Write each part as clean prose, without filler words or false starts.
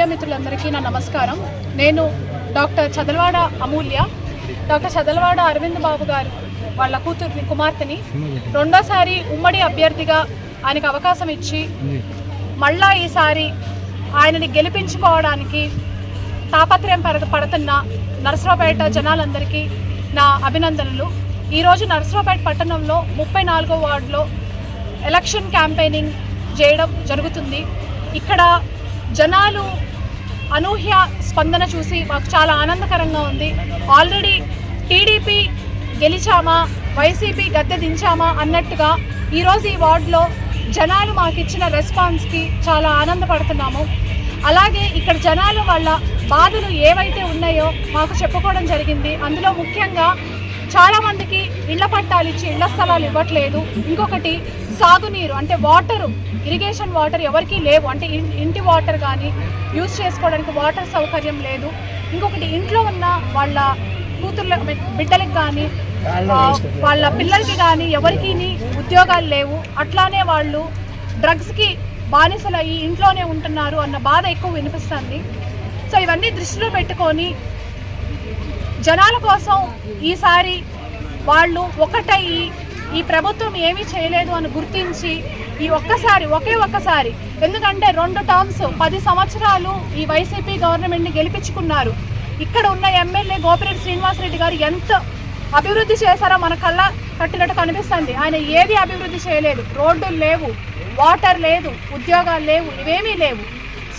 Media మిత్రులందరికీ నా నమస్కారం. నేను డాక్టర్ చదలవాడ అమూల్య. డాక్టర్ చదలవాడ అరవింద్ బాబు గారు వాళ్ళ కుమార్తెని రెండోసారి ఉమ్మడి అభ్యర్థిగా ఆయనకు అవకాశం ఇచ్చి మళ్ళా ఈసారి ఆయనని గెలిపించుకోవడానికి తాపత్రయం పడుతున్న నరసరావుపేట జనాలందరికీ నా అభినందనలు. ఈరోజు నరసరావుపేట పట్టణంలో 34వ వార్డులో ఎలక్షన్ క్యాంపెయినింగ్ చేయడం జరుగుతుంది. ఇక్కడ జనాలు అనూహ్య స్పందన చూసి మాకు చాలా ఆనందకరంగా ఉంది. ఆల్రెడీ టీడీపీ గెలిచామా, వైసీపీ గద్దె దించామా అన్నట్టుగా ఈరోజు ఈ వార్డులో జనాలు మాకు ఇచ్చిన రెస్పాన్స్కి చాలా ఆనందపడుతున్నాము. అలాగే ఇక్కడ జనాలు వాళ్ళ బాధలు ఏవైతే ఉన్నాయో మాకు చెప్పుకోవడం జరిగింది. అందులో ముఖ్యంగా చాలామందికి ఇళ్ల పట్టాలు ఇచ్చి ఇళ్ల స్థలాలు ఇవ్వట్లేదు. ఇంకొకటి సాగునీరు అంటే వాటరు, ఇరిగేషన్ వాటర్ ఎవరికీ లేవు. అంటే ఇంటి వాటర్ కానీ యూజ్ చేసుకోవడానికి వాటర్ సౌకర్యం లేదు. ఇంకొకటి ఇంట్లో ఉన్న వాళ్ళ కూతుర్ల బిడ్డలకు కానీ వాళ్ళ పిల్లలకి కానీ ఎవరికి ఉద్యోగాలు లేవు. అట్లానే వాళ్ళు డ్రగ్స్కి బానిసలు అయ్యి ఇంట్లోనే ఉంటున్నారు అన్న బాధ ఎక్కువ వినిపిస్తుంది. సో ఇవన్నీ దృష్టిలో పెట్టుకొని జనాల కోసం ఈసారి వాళ్ళు ఒకటయ్యి ఈ ప్రభుత్వం ఏమీ చేయలేదు అని గుర్తించి ఒకే ఒక్కసారి ఎందుకంటే 2 టర్మ్స్ 10 సంవత్సరాలు ఈ వైసీపీ గవర్నమెంట్ని గెలిపించుకున్నారు. ఇక్కడ ఉన్న ఎమ్మెల్యే గోపిరెడ్డి శ్రీనివాసరెడ్డి గారు ఎంత అభివృద్ధి చేశారో మన కళ్ళ కట్టినట్టు కనిపిస్తుంది. ఆయన ఏది అభివృద్ధి చేయలేదు. రోడ్డులు లేవు, వాటర్ లేదు, ఉద్యోగాలు లేవు, ఇవేమీ లేవు.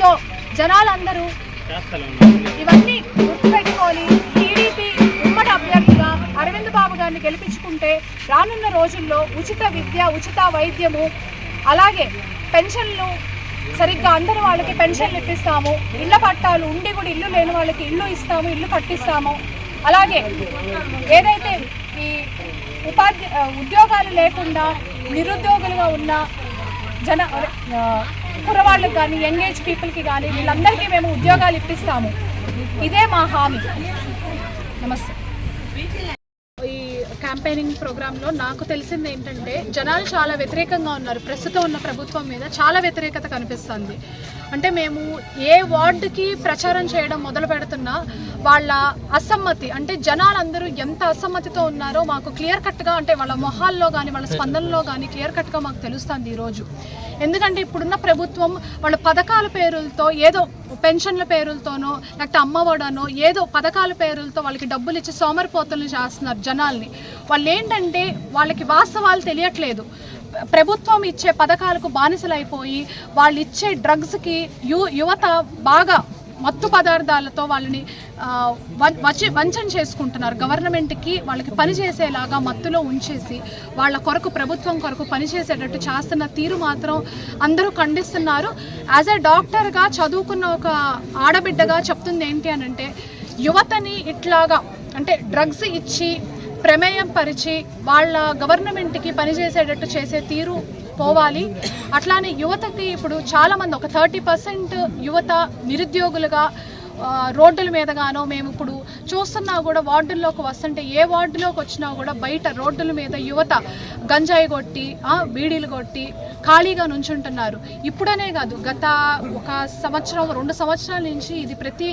సో జనాలందరూ ఇవన్నీ గుర్తుపెట్టుకొని టీడీపీ ఉమ్మడి అభ్యర్థిగా అరవింద్ బాబు గారిని గెలిపించుకుంటే రానున్న రోజుల్లో ఉచిత విద్య, ఉచిత వైద్యము, అలాగే పెన్షన్లు సరిగ్గా అందరి వాళ్ళకి పెన్షన్లు ఇప్పిస్తాము. ఇళ్ల పట్టాలు ఉండి కూడా ఇల్లు లేని వాళ్ళకి ఇల్లు ఇస్తాము, ఇల్లు కట్టిస్తాము. అలాగే ఏదైతే ఈ ఉద్యోగాలు లేకుండా నిరుద్యోగులుగా ఉన్న కుర్రవాళ్ళకి కానీ యంగ్ ఏజ్ పీపుల్కి కానీ వీళ్ళందరికీ మేము ఉద్యోగాలు ఇప్పిస్తాము. ఇదే మా హామీ. నమస్తే. ఈ క్యాంపెయినింగ్ ప్రోగ్రాంలో నాకు తెలిసింది ఏంటంటే జనాలు చాలా వ్యతిరేకంగా ఉన్నారు. ప్రస్తుతం ఉన్న ప్రభుత్వం మీద చాలా వ్యతిరేకత కనిపిస్తుంది. అంటే మేము ఏ వార్డుకి ప్రచారం చేయడం మొదలు పెడుతున్నా వాళ్ళ అసమ్మతి, అంటే జనాలందరూ ఎంత అసమ్మతితో ఉన్నారో మాకు క్లియర్ కట్గా, అంటే వాళ్ళ మొహాల్లో కానీ వాళ్ళ స్పందనలో కానీ క్లియర్ కట్గా మాకు తెలుస్తుంది ఈరోజు. ఎందుకంటే ఇప్పుడున్న ప్రభుత్వం వాళ్ళ పథకాల పేరులతో ఏదో పెన్షన్ల పేరులతోనో లేకపోతే అమ్మఒడనో ఏదో పథకాల పేరులతో వాళ్ళకి డబ్బులు ఇచ్చి సోమరిపోతులను చేస్తున్నారు జనాల్ని. వాళ్ళు ఏంటంటే వాళ్ళకి వాస్తవాలు తెలియట్లేదు. ప్రభుత్వం ఇచ్చే పథకాలకు బానిసలైపోయి వాళ్ళు ఇచ్చే డ్రగ్స్కి యువత బాగా మత్తు పదార్థాలతో వాళ్ళని వంచన చేసుకుంటున్నారు. గవర్నమెంట్కి వాళ్ళకి పనిచేసేలాగా మత్తులో ఉంచేసి వాళ్ళ కొరకు, ప్రభుత్వం కొరకు పనిచేసేటట్టు చేస్తున్న తీరు మాత్రం అందరూ ఖండిస్తున్నారు. యాజ్ ఎ డాక్టర్గా చదువుకున్న ఒక ఆడబిడ్డగా చెప్తుంది ఏంటి అని అంటే, యువతని ఇట్లాగా అంటే డ్రగ్స్ ఇచ్చి ప్రమేయం పరిచి వాళ్ళ గవర్నమెంట్కి పనిచేసేటట్టు చేసే తీరు పోవాలి. అట్లానే యువతకి ఇప్పుడు చాలామంది ఒక 30% యువత నిరుద్యోగులుగా రోడ్డుల మీదగానో మేము ఇప్పుడు చూస్తున్నా కూడా వార్డుల్లోకి వస్తుంటే ఏ వార్డులోకి వచ్చినా కూడా బయట రోడ్డుల మీద యువత గంజాయి కొట్టి బీడీలు కొట్టి ఖాళీగా నుంచుంటున్నారు. ఇప్పుడనే కాదు, గత 1 సంవత్సరం 2 సంవత్సరాల నుంచి ఇది ప్రతి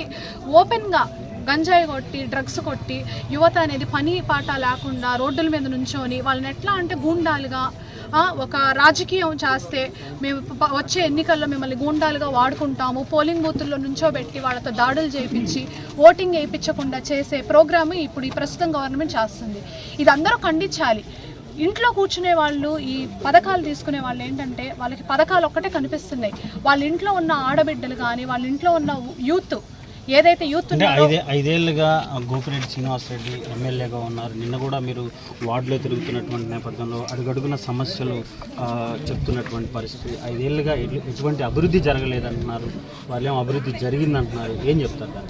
ఓపెన్గా గంజాయి కొట్టి డ్రగ్స్ కొట్టి యువత అనేది పని పాట లేకుండా రోడ్డుల మీద నుంచొని వాళ్ళని ఎట్లా అంటే గూండాలుగా ఒక రాజకీయం చేస్తే మేము వచ్చే ఎన్నికల్లో మిమ్మల్ని గూండాలుగా వాడుకుంటాము, పోలింగ్ బూతుల్లో నుంచోబెట్టి వాళ్ళతో దాడులు చేయించి ఓటింగ్ వేయించకుండా చేసే ప్రోగ్రాము ఇప్పుడు ఈ ప్రస్తుతం గవర్నమెంట్ చేస్తుంది. ఇది అందరూ ఖండించాలి. ఇంట్లో కూర్చునే వాళ్ళు, ఈ పథకాలు తీసుకునే వాళ్ళు ఏంటంటే వాళ్ళకి పథకాలు ఒక్కటే కనిపిస్తున్నాయి. వాళ్ళ ఇంట్లో ఉన్న ఆడబిడ్డలు కానీ వాళ్ళ ఇంట్లో ఉన్న యూత్ ఏదైతే యూత్ 5 ఏళ్ళుగా గోపిరెడ్డి శ్రీనివాసరెడ్డి ఎమ్మెల్యేగా ఉన్నారు. నిన్న కూడా మీరు వార్డులో తిరుగుతున్నటువంటి నేపథ్యంలో అడుగడుగున సమస్యలు చెప్తున్నటువంటి పరిస్థితి. 5 ఏళ్ళుగా ఎటువంటి అభివృద్ధి జరగలేదంటున్నారు, వాళ్ళేమో అభివృద్ధి జరిగిందంటున్నారు. ఏం చెప్తారు?